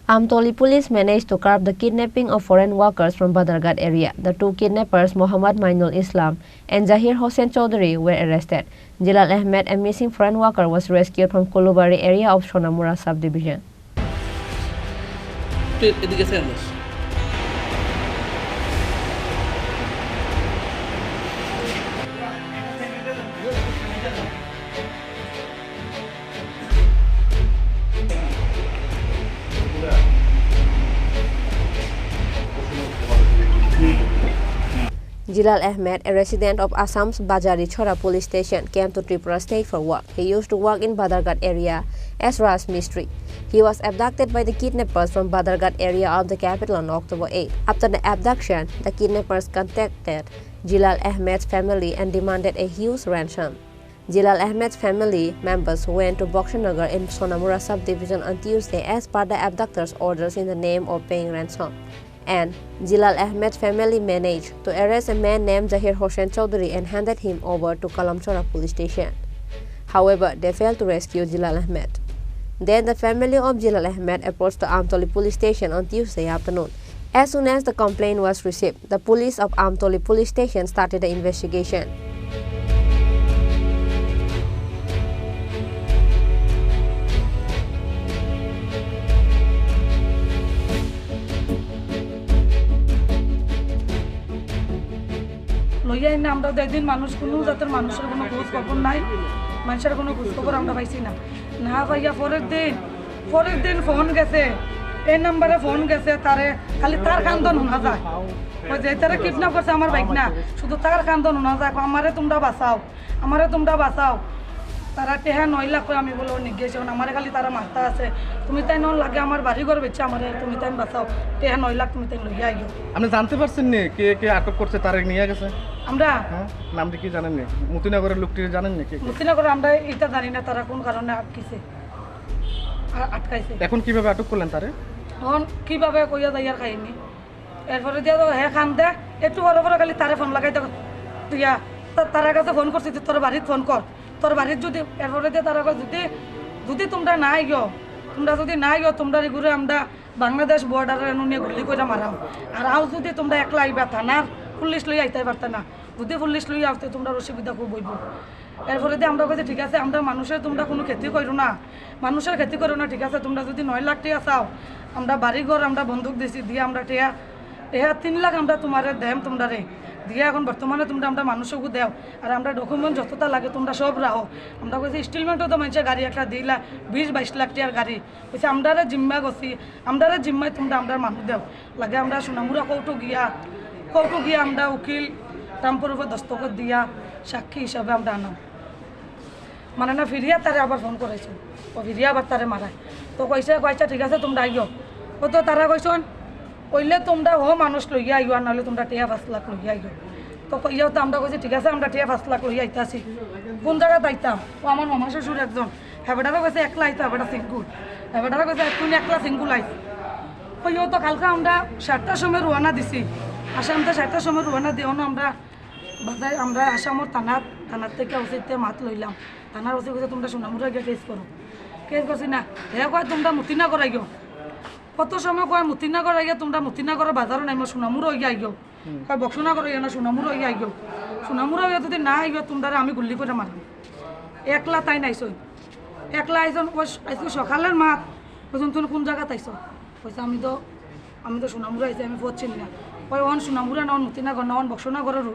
Amtali Police managed to curb the kidnapping of foreign workers from Badharghat area. The two kidnappers, Muhammad Mainul Islam and Zahir Hossain Chaudhary, were arrested. Jilal Ahmed, a missing foreign worker, was rescued from Kulubari area of Sonamura subdivision. Jilal Ahmed, a resident of Assam's Badharghat police station, came to Tripura state for work. He used to work in Badharghat area as Raj Mistri. He was abducted by the kidnappers from Badharghat area of the capital on October 8. After the abduction, the kidnappers contacted Jilal Ahmed's family and demanded a huge ransom. Jilal Ahmed's family members went to Bokshanagar in Sonamura subdivision on Tuesday as per the abductors' orders in the name of paying ransom. And Jilal Ahmed's family managed to arrest a man named Zahir Hossain Chaudhary and handed him over to Kalamchora police station. However, they failed to rescue Jilal Ahmed. Then the family of Jilal Ahmed approached the Amtali Police station on Tuesday afternoon. As soon as the complaint was received, the police of Amtali Police station started the investigation. লইয়া না আমরা একদিন মানুষ কোনো জাতের মানুষের কোনো খোঁজ খবর নাই, মানুষের কোনো খোঁজ খবর আমরা পাইছি না। না পাইয়া পরের দিন ফোন গেছে, এই নাম্বারে ফোন গেছে, তারে খালি তার কান্দন শোনা যায়। ওই যে তারা কিডন্যাপ করছে আমার বাইক না, শুধু তার কান্দন শোনা যায়, আমারে তোমরা বাঁচাও। তারা টেহা 9 লাখ আমি বলো নিগেছে, আমার খালি তারা মারতা আছে, তুমি তাই নন লাগে আমার বাড়ি ঘর বেচে আমার তুমি তাই বাঁচাও, টেহা 9 লাখ তুমি তাই লইয়া আইও। আপনি জানতে পারছেন নি কে কে আটক করছে, তারে নিয়ে গেছে? আমরা নামটি কি জানেন নি? মতিনগরের লোকটি জানেন নি? মতিনগরে আমরা এটা জানি না তারা কোন কারণে আটকাইছে। এখন কিভাবে আটক করলেন তারে? এখন কিভাবে কইয়া যাই আর খাইনি। এরপরে দিয়া হে খান দে একটু বড় খালি তারে ফোন লাগাই দিয়া তার কাছে ফোন করছি, তোর বাড়িতে ফোন কর, তোর বাড়ির যদি এরপরে দিয়ে তারা যদি তোমরা নাই গিও, তোমরা এগুলো আমরা বাংলাদেশ বর্ডারে নিয়ে গুলি করে মারাও। আর আও যদি তোমরা একলা আইবা, থানার পুলিশ লই আইতে পারতে না, যদি পুলিশ লই আসতে তোমরা অসুবিধা খুব বইব। এরপরে দিয়ে আমরা বলছি ঠিক আছে, আমরা মানুষের তোমরা কোনো ক্ষতি করো না, ঠিক আছে, তোমরা যদি 9 লাখ টাকা চাও, আমরা বাড়িঘর আমরা বন্দুক দিছি দিয়ে আমরা টেয়া 3 লাখ আমরা তোমারে দেম, তোমরা রে দিয়ে এখন বর্তমানে তোমরা আমরা মানুষকে দেও, আর আমরা ডকুমেন্ট যতটা লাগে তোমরা সব রাখো। আমরা কইছি ইনস্টলমেন্টও তো মানুষের গাড়ি একটা 20-22 লাখ টাকার গাড়ি কইছে আমরা জিম্মা করছি, আমরা জিম্মায় তোমরা আমরা মানুষ দেও লাগে। আমরা সোনামুরা কৌটো গিয়া আমরা উকিল টাম্পর উপর দস্তখত দিয়া সাক্ষী হিসাবে আমরা আনাম, মানে না ফিরিয়া তারে আবার ফোন করেছে, ও ফিরিয়া আবার তারে মারায়। তো কইছে ঠিক আছে তোমরা আইও। ও তো তারা কইছেন কইলে তোমরা মানুষ লইয়া আইও, আর নাহলে তোমরা 5 লাখ লইয়া আইও। তো কইয়াও তো আমরা কইছি ঠিক আছে, আমরা 5 লাখ লইয়া আইতাছি। কোন জায়গায় আইতাম? ও আমার মামা শ্বশুর একজন, হেবেটারও কইছে একলা আইতো, হেবেটা সিঙ্গুল, হেবেটারও কইছে তুমি একলা সিঙ্গুল আইস। কইও তো কালকে আমরা 7টার সময় রওনা দিছি, আসামতে 7টার সময় রওনা দিও না আমরা আসামর থানার থেকে ওসিতে মাত লইলাম। থানার ওসি কইছে তোমরা সোনামুরা গিয়ে কেস করছি না। হে কয় তোমরা মতিনগর আইও, কত সময় কয় মতিনগর আইয়া, তোমরা মতিনগরের বাজারও নাই, সোনামুরা হইয়া আইও, কয় বক্সনগর হইয়া না সোনামুরা হইয়া আইও। সোনামুরা হইয়া যদি না আইও তোমরা আমি গুল্লি করে মারব। একলা তাই নাইছই, একলা আইসো সকালের মাত বলছেন তুমি কোন জায়গাতে আইসো? কইছে আমি তো সোনামুরা আইসি, আমি পথ চিনি না। কয় অন সোনামুরা না, মতিনগর না, বক্সনগরের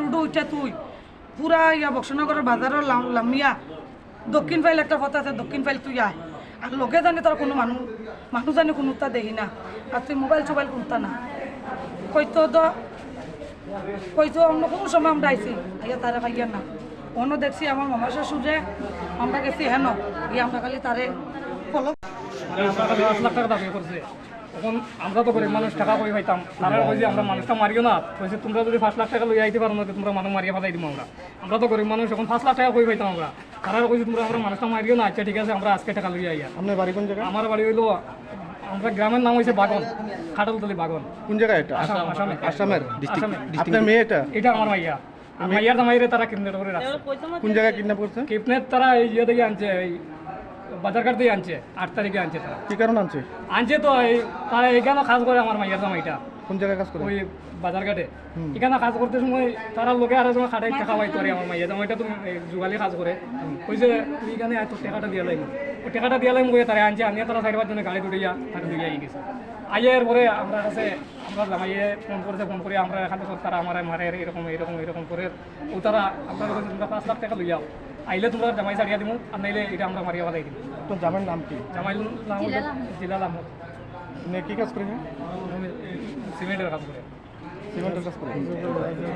রুডু উঠে তুই পুরা ইয়া বক্সনগরের বাজারের লামিয়া দক্ষিণ ফাইল একটা পথ আছে, দক্ষিণ ফাইল তুই আয়। আর লোকে জানি তোর কোনো মানুষ জানি কোনোটা দেখি না, আর তুই মোবাইল কোনটা না। কইতো অন্য কোনো সময় আমরা আইসি আইয়া তারে খাইয়া না। অন্য দেখছি আমার মামা শ্বশুরে আমরা গেছি হেন গিয়ে আমরা খালি তারে ফলো 5 লাখ টাকা দাবি করছে। এখন আমরা তো গরিব মানুষ টাকা কই পাইতাম, তারা কইছে আমরা মানুষটা মারিও না, কইছে তোমরা যদি 5 লাখ টাকা লই আইতে পারো না তোমরা মানুষ মারিয়া ফেলাই দিব। আমরা তো গরিব মানুষ, এখন 5 লাখ টাকা কই পাইতাম আমরা, তারা কইছে তোমরা আমরা মানুষটা মারিও না। আচ্ছা ঠিক আছে, আমরা আজকে টাকা লই আইয়া। আপনার বাড়ি কোন জায়গায়? আমার বাড়ি হইলো, আমরা গ্রামের নাম হইছে বাগন, খাটলতলি বাগন। কোন জায়গায় এটা? আসামের ডিস্ট্রিক্ট। আপনার মেয়ে এটা? আমার মাইয়া। মাইয়ার জামাইরে তারা কিডন্যাপ করে রাখছে। কোন জায়গায় কিডন্যাপ করছে? কিডন্যাপ তারা এই ইয়ে থেকে আনছে, বাজারঘাট দিয়ে আনছে 8 তারিখে আনছে তারা কি কারণ আনছে? আনছে তো তারা এখানে কাজ করে আমার মাইয়ার জামাইটা কোন জায়গায় কাজ করে? ওই বাজারঘাটে এখানে কাজ করতে সময় তারা লোকে আরো সময় খাটাই টাকা পাই করে আমার মাইয়া জামাইটা তো যুগালি কাজ করে কইছে তুই এখানে এত টাকাটা দিয়ে লাইম ওই টাকাটা দিয়ে লাইম কই তারা আনছে আনিয়ে তারা 4-5 জনে গাড়ি দুটিয়া তারা দুইয়া গেছে আইয়ের পরে আমরা কাছে আমরা জামাইয়ে ফোন করে আমরা এখানে তারা আমার মারে এরকম করে ও তারা আমরা তোমরা 5 লাখ টাকা লইয়াও আইলে তোমরা জামাই ছাড়িয়া দিব আর নাইলে এটা আমরা মারিয়া বাদাই দিব। তো জামাইয়ের নাম কি? জামাইল নাম জিলাল আহমদ। কি কাজ করে? সিমেন্টের কাজ করে। সিমেন্টের কাজ করে।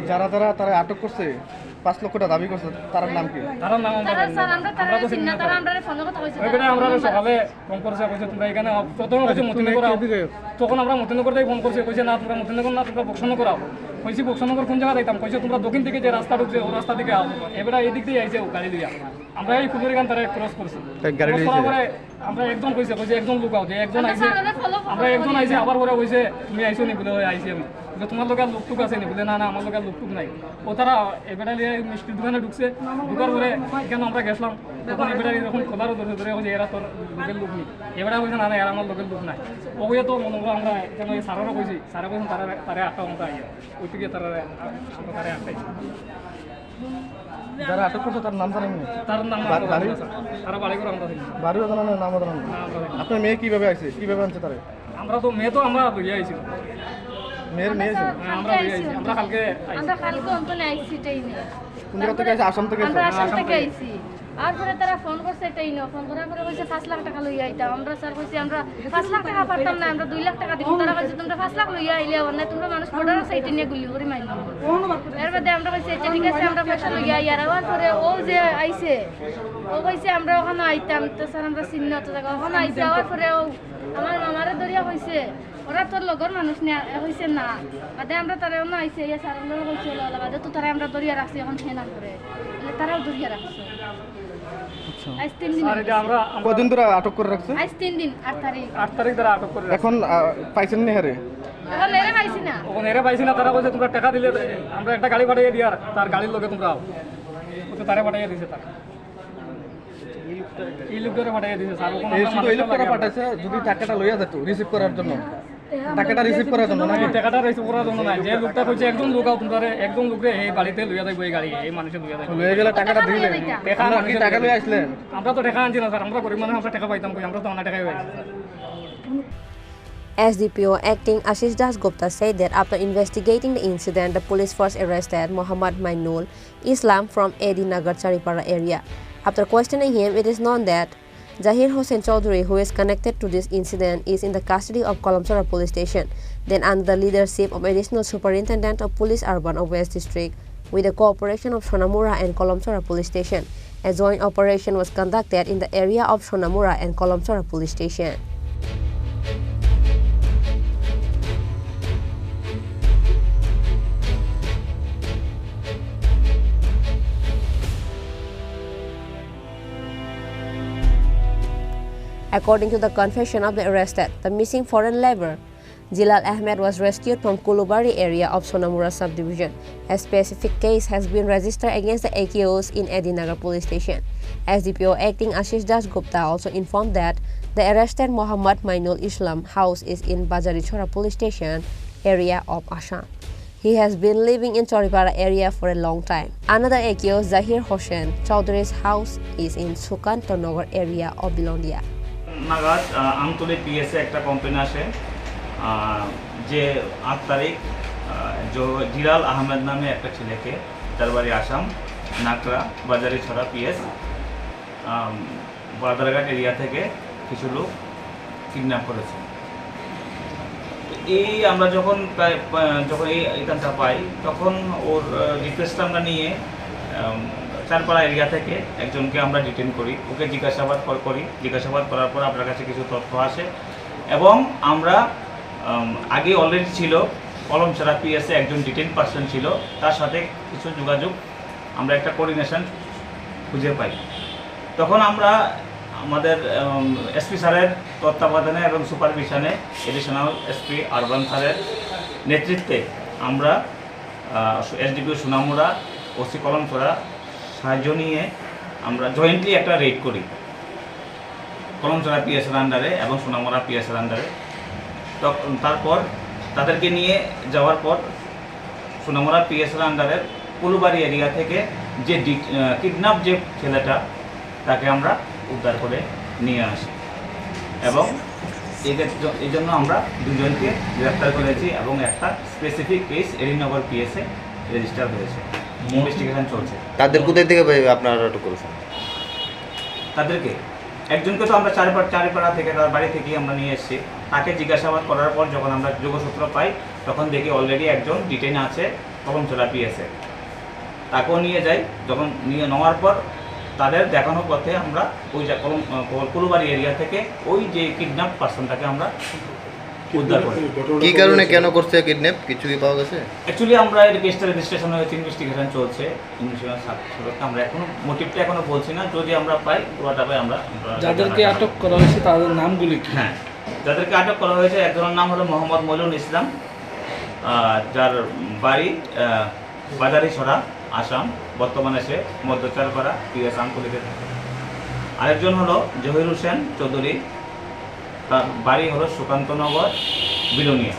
যারা তারা আটক করছে 5 লক্ষ টাকা দাবি করছে তার নাম কি? তার নাম আমরা তো চিনি না। ওইখানে আমরা সকালে ফোন করছে কইছে তোমরা এখানে প্রথম কইছে মতিনগর তখন আমরা মতিনগর থেকে ফোন করছে কইছে না তোমরা মতিনগর না তোমরা বক্সনগর আও কইছি বক্সনগর কোন জায়গা যাইতাম কইছে তোমরা দক্ষিণ থেকে যে রাস্তা ঢুকছে ওই রাস্তা থেকে আও এবারে এই দিক দিয়ে আইছে গাড়ি দিয়া আমরা এই ফুলুরিগান তারা ক্রস করছি আমরা একজন কইছে একজন লোক আও যে একজন আইছে আমরা একজন আইছে আবার পরে কইছে তুমি আইছো নি বলে আইছি আমি তোমার লোকের লোকটুক আছে নি বলে না আমার লোকের লোকটুক নাই ও তারা এবারে মিষ্টির দোকানে ঢুকছে ঢুকার পরে এখানে আমরা গেছিলাম তখন এবারে এরকম খোলারও ধরে হয়েছে এরা তোর লোকের লোক নেই এবারে কইছে না এরা আমার লোকের লোক নাই ও কইয়া তো মনে করো আমরা এখানে সারারও কইছি সারা কইছেন তারা আটটা মতো আইয়া ওই থেকে তারা আটটাইছে। যারা আটক করছে তার নাম জানেন? তার নাম তারা বাড়ি করে আমরা বাড়িও জানান না, নামও জানান না। আপনার মেয়ে কিভাবে আইছে? কিভাবে আনছে তারা? আমরা তো মেয়ে তো আমরা লইয়া আইছি মেয়ে আমরা লইয়া আইছি আমরা কালকে অন্তনে আইছি ট্রেনে কোন জায়গা থেকে আইছে? আসাম থেকে আইছে? আমরা আসাম থেকে আইছি আর পরে তারা ফোন করছে ট্রেনে ফোন করার পরে কইছে 5 লাখ টাকা লইয়া আইতা আমরা স্যার কইছি আমরা 5 লাখ টাকা পারতাম না আমরা 2 লাখ টাকা দিব তারা কইছে তোমরা 5 লাখ লইয়া আইলে না তোমরা মানুষ বর্ডার সাইডে নিয়ে গুলি করে মাইলাম এর বাদে আমরা কইছি আচ্ছা ঠিক আছে আমরা পয়সা লইয়া আইয়ার আর পরে ও যে আইছে ও কইছে আমরা ওখানে আইতাম তো স্যার আমরা চিহ্ন তো জায়গা ওখানে আইছে আর পরে ও আমার মামারে দরিয়া কইছে ওরা তোর লগর মানুষ নিয়ে হইছে না বাদে আমরা তারা না আইছে ইয়া স্যার আমরা কইছে বাদে তো তারা আমরা দরিয়া রাখছি এখন হেনা করে তারাও দরিয়া রাখছে। আজ 3 দিন আর এটা আমরা কতদিন ধরে আটক করে রাখছে? আজ 3 দিন 8 তারিখ ধরে আটক করে এখন পাইছেন নি হারে? এখন এরে পাইছি না ওখানে এরা পাইছি না তারা কইছে তোমরা টাকা দিলে আমরা একটা গাড়ি পাঠিয়ে দিয়ার তার গাড়ির লোকে তোমরা আও ও তো তারে পাঠিয়ে দিয়েছে তারা এই লোকটারে পাঠিয়ে দিয়েছে স্যার ওখানে এই শুধু এই লোকটা পাঠাইছে যদি টাকাটা লইয়া যেত রিসিভ করার জন্য, টাকাটা রিসিভ করার জন্য নাকি? টাকাটা রিসিভ করার জন্য না, যে লোকটা কইছে একজন লোক আও তোমরা একজন লোকরে এই বাড়িতে লইয়া যাইবো এই গাড়ি এই মানুষে লইয়া যাইবো লইয়া গেলে টাকাটা দিলে আমরা কি টাকা লইয়া আসলেন? আমরা তো টাকা আনছি না স্যার আমরা গরিব মানুষ আমরা টাকা পাইতাম কই আমরা তো অনেক টাকাই পাইছি। SDPO acting Ashish Das Gupta said that after investigating the incident, the police first arrested Muhammad Mainul Islam from Edi Nagar Tripura area. After questioning him, it is known that Zahir Hossain Chaudhary, who is connected to this incident, is in the custody of Kolamsora Police Station. Then, under the leadership of Additional Superintendent of Police Urban of West District, with the cooperation of Sonamura and Kolamsora Police Station, a joint operation was conducted in the area of Sonamura and Kolamsora Police Station. According to the confession of the arrested, the missing foreign labor, Jilal Ahmed was rescued from Kulubari area of Sonamura subdivision. A specific case has been registered against the AKOs in Edinagar police station. SDPO acting Ashish Das Gupta also informed that the arrested Muhammad Mainul Islam house is in Badharghat police station area of Assam. He has been living in Tripura area for a long time. Another AKO, Zahir Hossain Chaudhary's house is in Sukantonagar area of Bilondia. নাগাদ আমতলি পিএসে একটা complain আসে যে 8 তারিখ জিলাল আহমেদ নামে একটা ছেলেকে তার বাড়ি আসাম নাকড়া বাজারে ছড়া পিএস বাদারঘাট এরিয়া থেকে কিছু লোক কিডন্যাপ করেছে। এই আমরা যখন এই এখানটা পাই তখন ওর রিকোয়েস্ট আমরা নিয়ে চারপাড়া এরিয়া থেকে একজনকে আমরা ডিটেন করি, ওকে জিজ্ঞাসাবাদ করি। জিজ্ঞাসাবাদ করার পর আপনার কাছে কিছু তথ্য আসে এবং আমরা আগে অলরেডি ছিল কলমছড়া পিএসে একজন ডিটেন পার্সন ছিল, তার সাথে কিছু যোগাযোগ আমরা একটা কোঅর্ডিনেশন খুঁজে পাই। তখন আমরা আমাদের এসপি স্যারের তত্ত্বাবধানে এবং সুপারভিশনে এডিশনাল এসপি আরবান স্যারের নেতৃত্বে আমরা এসডিপিও সোনামুড়া ওসি কলমছড়া সাহায্য নিয়ে আমরা জয়েন্টলি একটা রেড করি। কলমচড়া পিএসের আন্ডারে এবং সোনামরা পিএসের আন্ডারে। তারপর তাদেরকে নিয়ে যাওয়ার পর সোনামরা পিএসের আন্ডারের কুলুবাড়ি এরিয়া থেকে যে কিডন্যাপ যে ছেলেটা তাকে আমরা উদ্ধার করে নিয়ে আসি এবং এই জন্য আমরা দুজনকে গ্রেপ্তার করেছি এবং একটা স্পেসিফিক কেস এরিনগর পিএসে রেজিস্টার হয়েছে, ইনভেস্টিগেশন চলছে। তাদের কোথায় থেকে আপনারা আটক করেছেন? তাদেরকে একজনকে তো আমরা চারিপাড়া থেকে তার বাড়ি থেকেই আমরা নিয়ে এসেছি। তাকে জিজ্ঞাসাবাদ করার পর যখন আমরা যোগসূত্র পাই তখন দেখি অলরেডি একজন ডিটেইন আছে কলমচড়া পিএসে, তাকেও নিয়ে যাই। যখন নিয়ে নেওয়ার পর তাদের দেখানোর পথে আমরা ওই যে কুলুবাড়ি এরিয়া থেকে ওই যে কিডন্যাপ পার্সনটাকে আমরা উদ্ধার করি। কি কারণে কেন করছে কিডন্যাপ কিছু কি পাওয়া গেছে? অ্যাকচুয়ালি আমরা এর কেসটা রেজিস্ট্রেশন হয়েছে, ইনভেস্টিগেশন চলছে। আমরা এখনো মোটিভটা এখনো বলছি না, যদি আমরা পাই পুরোটা পাই আমরা। যাদেরকে আটক করা হয়েছে তাদের নামগুলি কি? হ্যাঁ, যাদেরকে আটক করা হয়েছে একজনের নাম হলো মোহাম্মদ মইনুল ইসলাম, যার বাড়ি বাজারিছড়া, আসাম। বর্তমানে সে মধ্যচারপাড়া পিএস আঞ্চলিকে থাকে। আরেকজন হলো জহির হোসেন চৌধুরী, তার বাড়ি হলো সুকান্তনগর, বিলোনিয়া।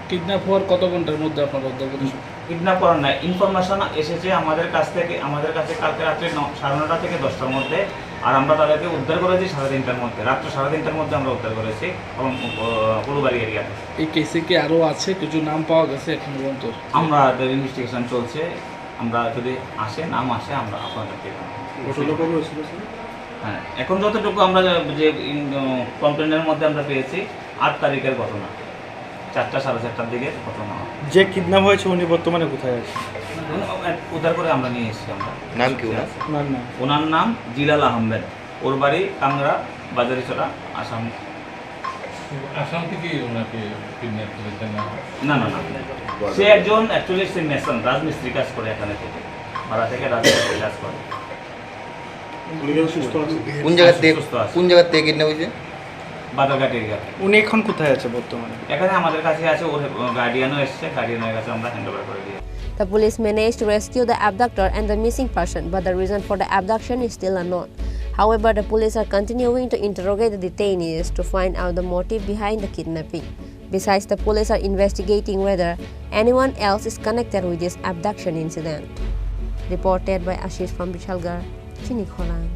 কিডন্যাপ হওয়ার কত ঘন্টার মধ্যে আপনারা উদ্ধার করেছেন? কিডন্যাপ করার নাই, ইনফরমেশন এসেছে আমাদের কাছে কালকে রাত্রে 9:30 থেকে 10টার মধ্যে, আর আমরা তাদেরকে উদ্ধার করেছি 3:30টার মধ্যে, রাত্র 3:30টার মধ্যে আমরা উদ্ধার করেছি কুলুবাড়ি এরিয়াতে। এই কেসে কি আরও আছে কিছু নাম পাওয়া গেছে এখন পর্যন্ত? আমরা ইনভেস্টিগেশন চলছে, আমরা যদি নাম আসে আমরা আপনাদেরকে হ্যাঁ। এখন যতটুকু আমরা যে কমপ্লেনের মধ্যে আমরা পেয়েছি 8 তারিখের ঘটনা, 4টা 4:30টার দিকে ঘটনা। যে কিডন্যাপ হয়েছে উনি বর্তমানে কোথায় আছে? উদ্ধার করে আমরা নিয়ে এসেছি। আমরা নাম কি ওনার নাম জিলাল আহমেদ, ওর বাড়ি কাংড়া, বাজারিছড়া, আসাম। আসাম থেকে ওনাকে কিডন্যাপ করেছেন? না, সে একজন অ্যাকচুয়ালি সে মেসন, রাজমিস্ত্রি কাজ করে, এখানে থেকে ভাড়া থেকে রাজমিস্ত্রি কাজ করে। কোন জায়গা থেকে কিডন্যাপ হয়েছে? বাদারঘাট এরিয়াতে। উনি এখন কোথায় আছে বর্তমানে? এখানে আমাদের কাছে আছে, ওর গার্ডিয়ানও এসছে, গার্ডিয়ানের কাছে আমরা হ্যান্ডওভার করে দিই। The police managed to rescue the abductor and the missing person, but the reason for the abduction is still unknown. However, the police are continuing to interrogate the detainees to find out the motive behind the kidnapping. Besides, the police are investigating whether anyone else is connected with this abduction incident. Reported by Ashish from Badharghat, Chini, Khorang.